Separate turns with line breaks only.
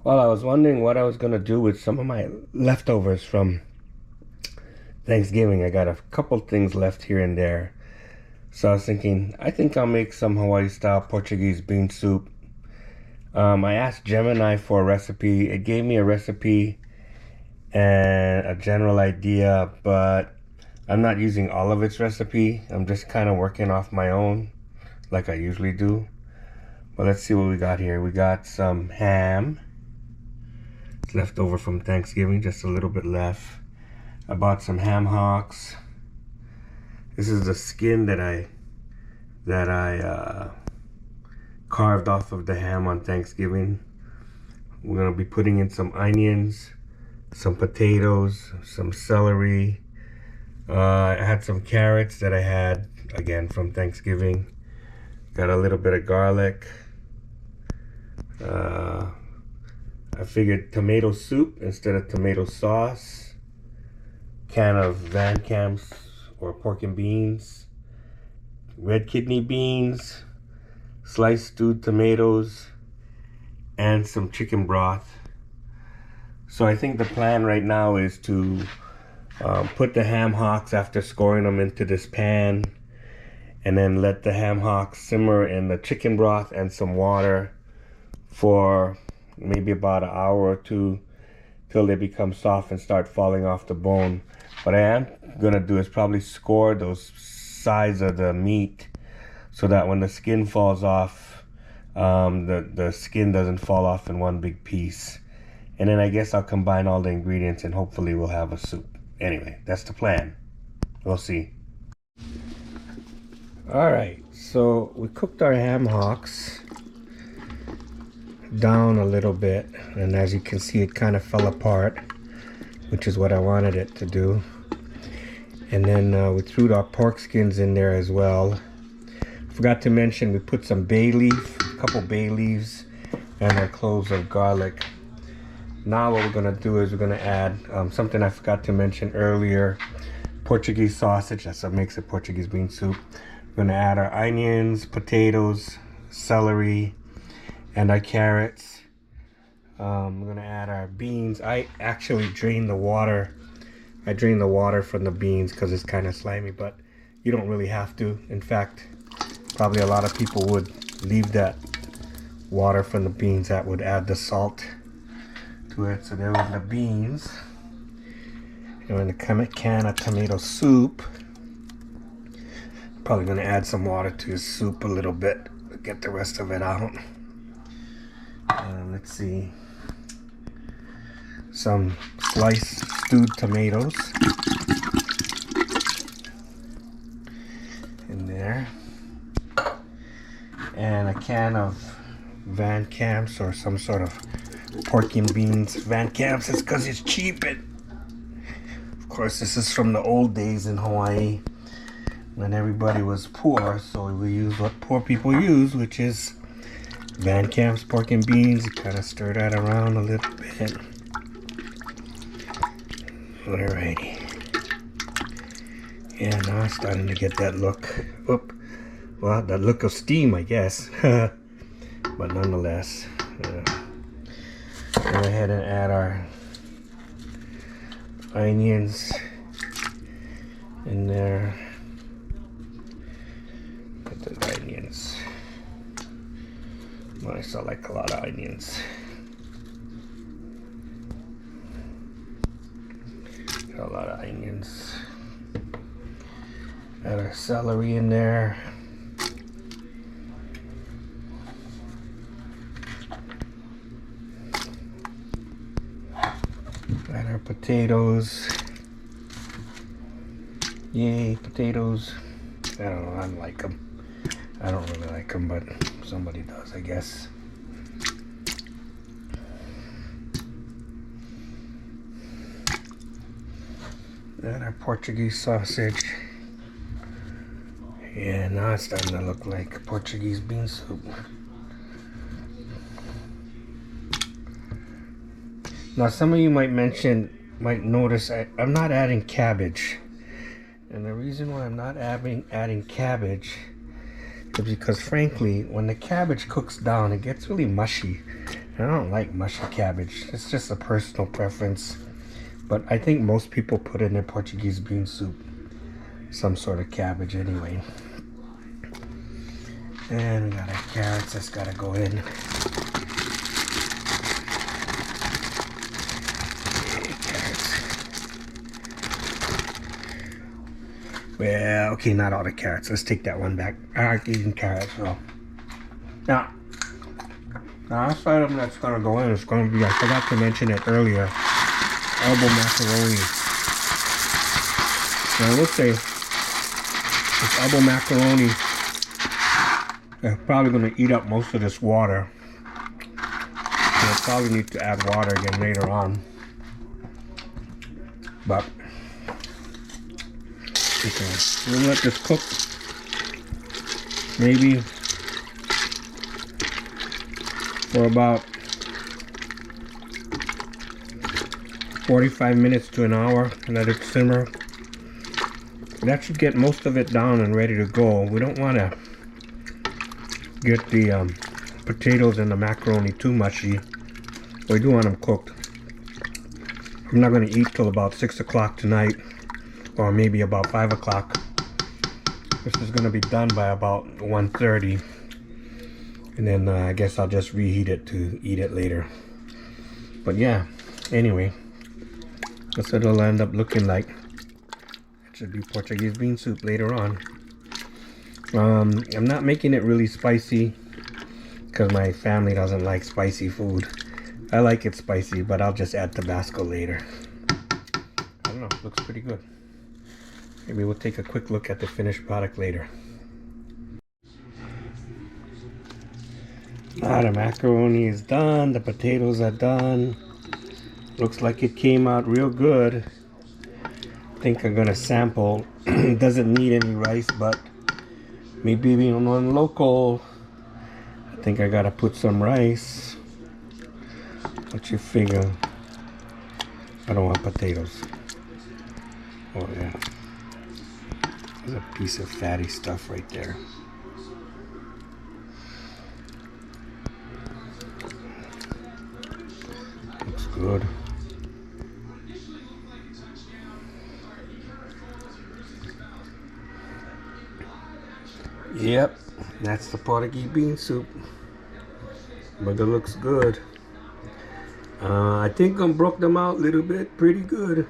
Well, I was wondering what I was gonna do with some of my leftovers from Thanksgiving. I got a couple things left here and there. So I was thinking, I think I'll make some Hawaii style Portuguese bean soup. I asked Gemini for a recipe. It gave me a recipe and a general idea, but I'm not using all of its recipe. I'm just kind of working off my own, like I usually do. But let's see what we got here. We got some ham. It's left over from Thanksgiving, just a little bit left. I bought some ham hocks. This is the skin that I carved off of the ham on Thanksgiving. We're gonna be putting in some onions, some potatoes, some celery. I had some carrots that I had again from Thanksgiving. Got a little bit of garlic. I figured tomato soup instead of tomato sauce. Can of Van Camp's or pork and beans. Red kidney beans. Sliced stewed tomatoes. And some chicken broth. So I think the plan right now is to put the ham hocks after scoring them into this pan. And then let the ham hocks simmer in the chicken broth and some water for maybe about an hour or two till they become soft and start falling off the bone. What I am gonna do is probably score those sides of the meat so that when the skin falls off, the skin doesn't fall off in one big piece. And then I guess I'll combine all the ingredients and hopefully we'll have a soup. Anyway, that's the plan. We'll see. Alright, so we cooked our ham hocks down a little bit, and as you can see it kind of fell apart, which is what I wanted it to do. And then we threw our pork skins in there as well. Forgot to mention we put some bay leaf, a couple bay leaves, and our cloves of garlic. Now what we're gonna do is we're gonna add something I forgot to mention earlier, Portuguese sausage. That's what makes a Portuguese bean soup. We're gonna add our onions, potatoes, celery, and our carrots. We're gonna add our beans. I actually drain the water. I drain the water from the beans because it's kind of slimy, but you don't really have to. In fact, probably a lot of people would leave that water from the beans. That would add the salt to it. So there was the beans. And in the can of tomato soup, probably gonna add some water to the soup a little bit to get the rest of it out. Let's see, some sliced stewed tomatoes in there, and a can of Van Camp's or some sort of pork and beans. Van Camp's is because it's cheap, and of course this is from the old days in Hawaii when everybody was poor, so we use what poor people use, which is Van Camp's pork and beans. You kind of stir that around a little bit. Alrighty. Yeah, now I'm starting to get that look. Oop. Well, that look of steam, I guess. But nonetheless, go ahead and add our onions in there. Put the onions. Nice, I like a lot of onions. Got a lot of onions. Add our celery in there. Add our potatoes. Yay, potatoes. I don't know, I don't like them. I don't really like them, but somebody does, I guess. And our Portuguese sausage. Yeah, now it's starting to look like Portuguese bean soup. Now some of you might notice I'm not adding cabbage. And the reason why I'm not adding cabbage is because frankly, when the cabbage cooks down, it gets really mushy. I don't like mushy cabbage. It's just a personal preference. But I think most people put in their Portuguese bean soup some sort of cabbage anyway. And we got our carrots that's gotta go in. Well, okay, not all the carrots. Let's take that one back. I like eating carrots, so. Now, the last item that's gonna go in is gonna be, I forgot to mention it earlier, elbow macaroni. Now, I will say, this elbow macaroni, they're probably gonna eat up most of this water. So I'll probably need to add water again later on. But, okay, we'll let this cook maybe for about 45 minutes to an hour. Let it simmer. That should get most of it down and ready to go. We don't want to get the potatoes and the macaroni too mushy. We do want them cooked. I'm not going to eat till about 6 o'clock tonight, or maybe about 5 o'clock. This is going to be done by about 1:30. And then I guess I'll just reheat it to eat it later. But yeah, anyway, that's what it'll end up looking like. It should be Portuguese bean soup later on. I'm not making it really spicy because my family doesn't like spicy food. I like it spicy, but I'll just add Tabasco later. I don't know, looks pretty good. Maybe we'll take a quick look at the finished product later. Now the macaroni is done, the potatoes are done. Looks like it came out real good. I think I'm gonna sample. It doesn't need any rice, but maybe being one local, I think I gotta put some rice. What you figure? I don't want potatoes. Oh yeah. There's a piece of fatty stuff right there. Looks good. Yep, that's the Portuguese bean soup. But it looks good. I think I broke them out a little bit, pretty good.